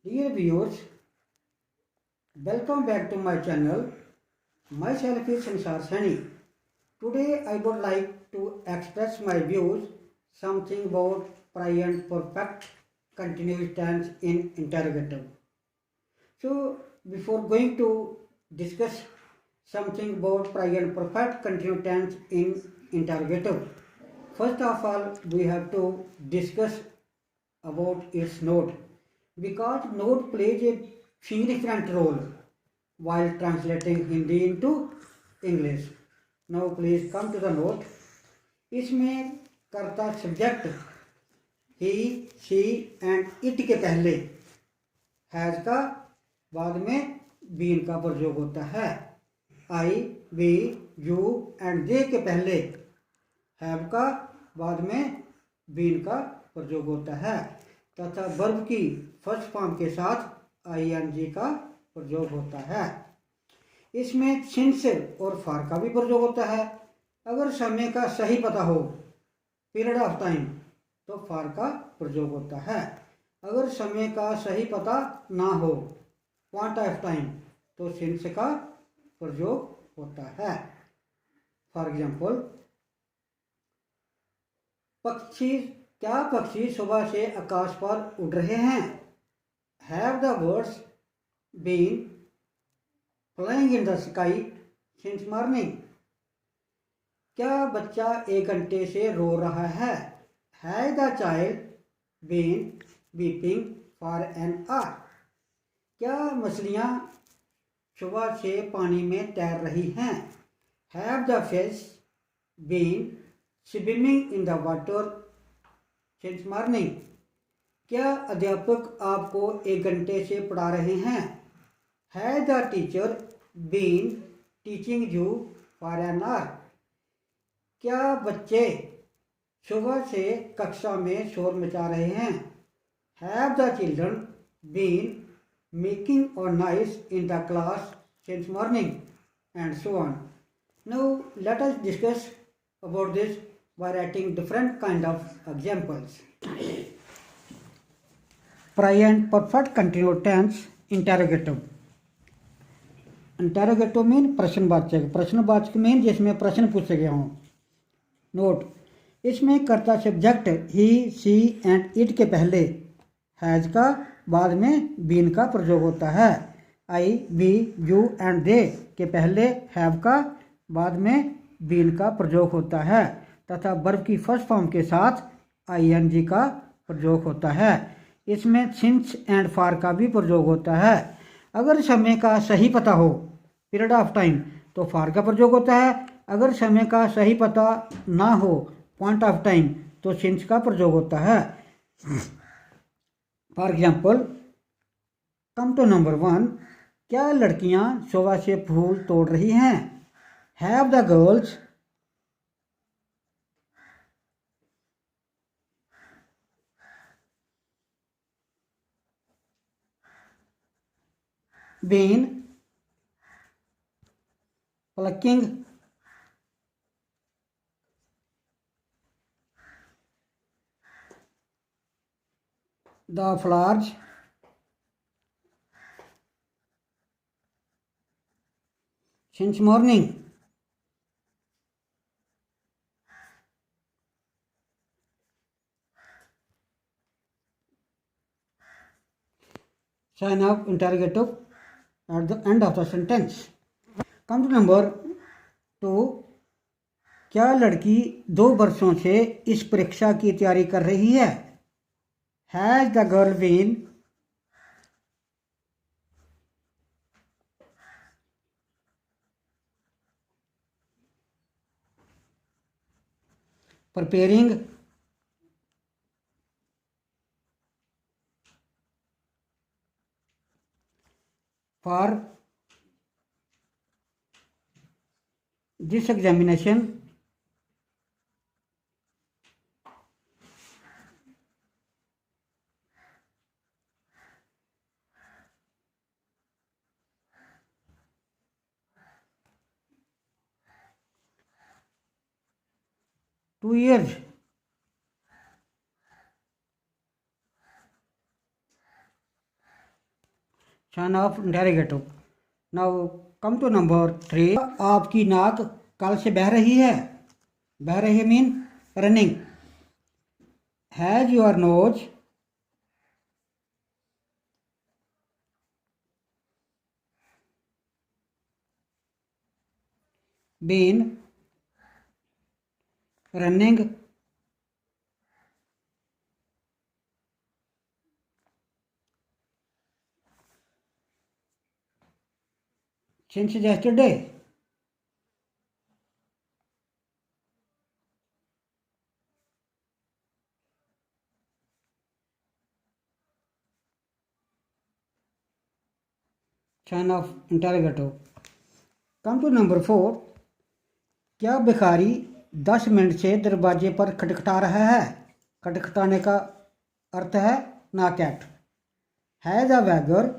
Dear viewers, welcome back to my channel. Myself is Sansar Sani. Today I would like to express my views something about present perfect continuous tense in interrogative. So before going to discuss something about present perfect continuous tense in interrogative, first of all we have to discuss about its note because note plays a significant role while translating Hindi into English. Now please come to the note. इसमें कर्ता subject he she and it के पहले has का बाद में been का प्रयोग होता है। आई वी यू एंड दे के पहले हैव का बाद में बीन का प्रयोग होता है तथा वर्ब की फर्स्ट फॉर्म के साथ आईएनजी का प्रयोग होता है। इसमें सिंस और फॉर का भी प्रयोग होता है। अगर समय का सही पता हो पीरियड ऑफ टाइम तो फॉर का प्रयोग होता है। अगर समय का सही पता ना हो पॉइंट ऑफ टाइम तो सिंस का प्रयोग होता है। फॉर एग्जाम्पल, क्या पक्षी सुबह से आकाश पर उड़ रहे हैं? Have the birds been flying in the sky since morning? क्या बच्चा 1 घंटे से रो रहा है? Has the child been weeping for an hour? क्या मछलियाँ सुबह से पानी में तैर रही हैं? Have the fish been swimming in the water since morning? क्या अध्यापक आपको 1 घंटे से पढ़ा रहे हैं? Has the teacher been teaching you for an hour? क्या बच्चे सुबह से कक्षा में शोर मचा रहे हैं? Have the children been making और noise in the class since morning? And so on. Now let us discuss about this by writing different kind of examples. Present perfect continuous tense interrogative. Interrogative mean प्रश्नवाचक, प्रश्नवाचक mean जिसमें प्रश्न पूछे गए हों। Note, इसमें कर्ता subject he she and it के पहले हैज का बाद में बीन का प्रयोग होता है। आई वी यू एंड दे के पहले हैव का बाद में बीन का प्रयोग होता है तथा वर्ब की फर्स्ट फॉर्म के साथ आईएनजी का प्रयोग होता है। इसमें सिंस एंड फॉर का भी प्रयोग होता है। अगर समय का सही पता हो पीरियड ऑफ टाइम तो फॉर का प्रयोग होता है। अगर समय का सही पता ना हो पॉइंट ऑफ टाइम तो सिंस का प्रयोग होता है। For example, come to number 1, क्या लड़कियां सुबह से फूल तोड़ रही हैं? Have the girls been plucking the flowers since morning? Sign of interrogative at the end of the sentence. Come to number 2, क्या लड़की 2 वर्षों से इस परीक्षा की तैयारी कर रही है? Has the girl been preparing for this examination? Two years. Sign of interrogative. Now come to number 3। आपकी नाक कल से बह रही है। बह रही है mean running. Has your nose been running since yesterday? Sign of interrogative. Come to number 4। क्या भिखारी 10 मिनट से दरवाजे पर खटखटा रहा है। खटखटाने का अर्थ है knock at. Has a beggar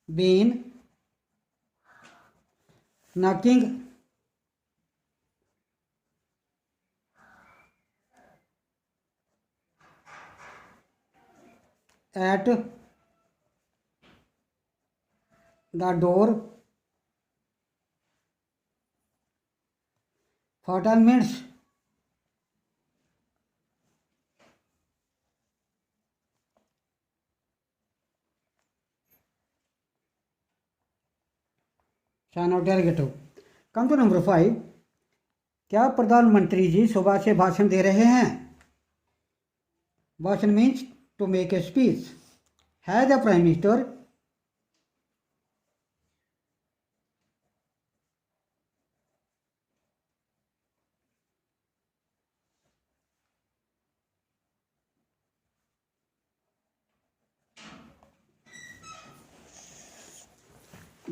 been knocking at the door for 10 minutes? Sign of interrogative. Come to number 5। क्या प्रधानमंत्री जी सुबह से भाषण दे रहे हैं। भाषण means to make a speech. Has the prime minister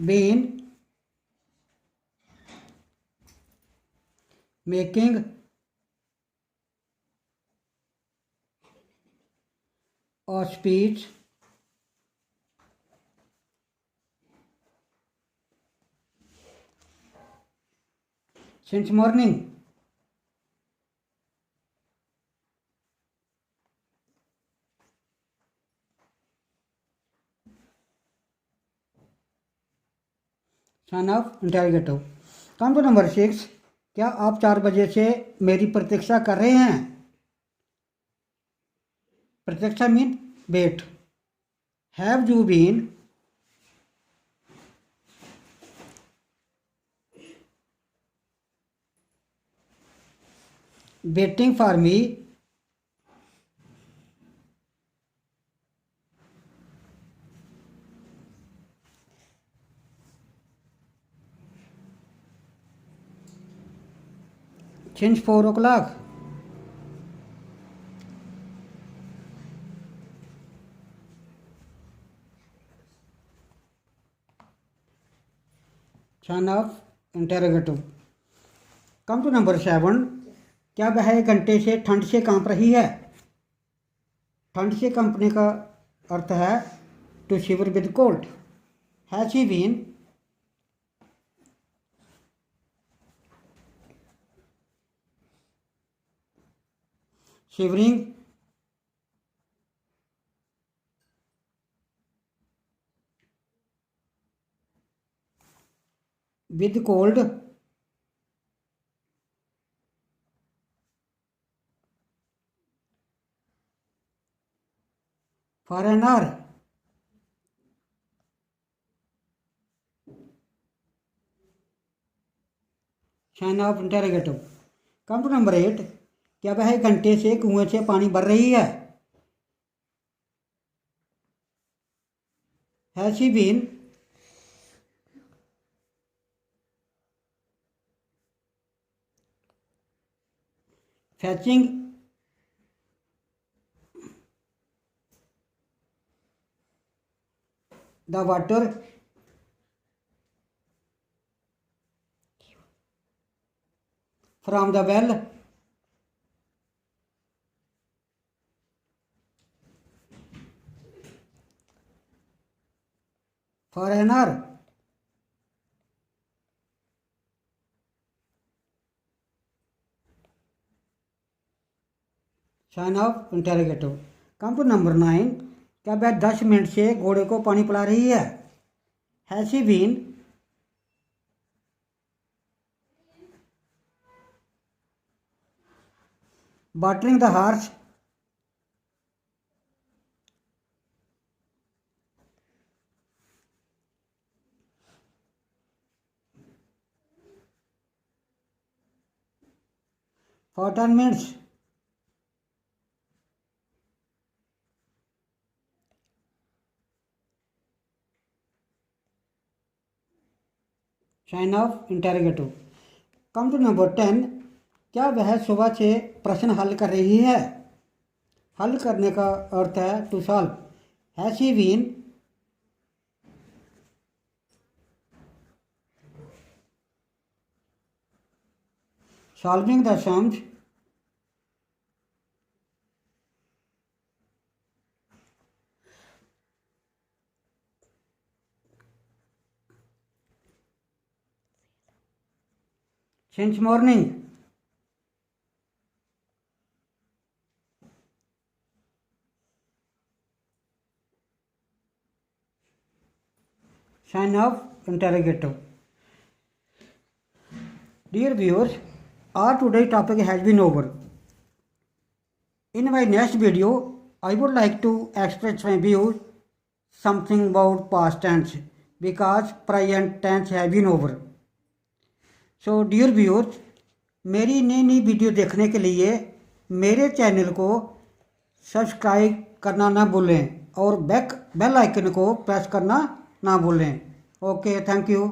been making a speech since morning? Sign of interrogative. Come to number 6। क्या आप 4 बजे से मेरी प्रतीक्षा कर रहे हैं। प्रतीक्षा mean wait. Have you been waiting for me since 4 o'clock? Sign of interrogative. Come to number 7। क्या वह 1 घंटे से ठंड से कांप रही है। ठंड से कांपने का अर्थ है to shiver with cold. Has he been shivering with cold for an hour. Sign of interrogative. Come to number 8। क्या वह 1 घंटे से कुएं से पानी भर रही है। Has she been fetching the water from the well for an hour? Sign of interrogative. Come to number 9। क्या वह 10 मिनट से घोड़े को पानी पिला रही है? Has she been watering the horse? for 10 minutes? Sign of interrogative. Come to number 10। क्या वह सुबह से प्रश्न हल कर रही है? हल करने का अर्थ है to solve. Has she been solving the sums? since morning? Sign of interrogative. Dear viewers, our today's topic has been over. In my next video, I would like to express my views something about past tense because present tense has been over. So dear viewers, मेरी नई नई video देखने के लिए मेरे channel को subscribe करना ना भूलें और बेल आइकन को प्रेस करना ना भूलें। Okay, thank you.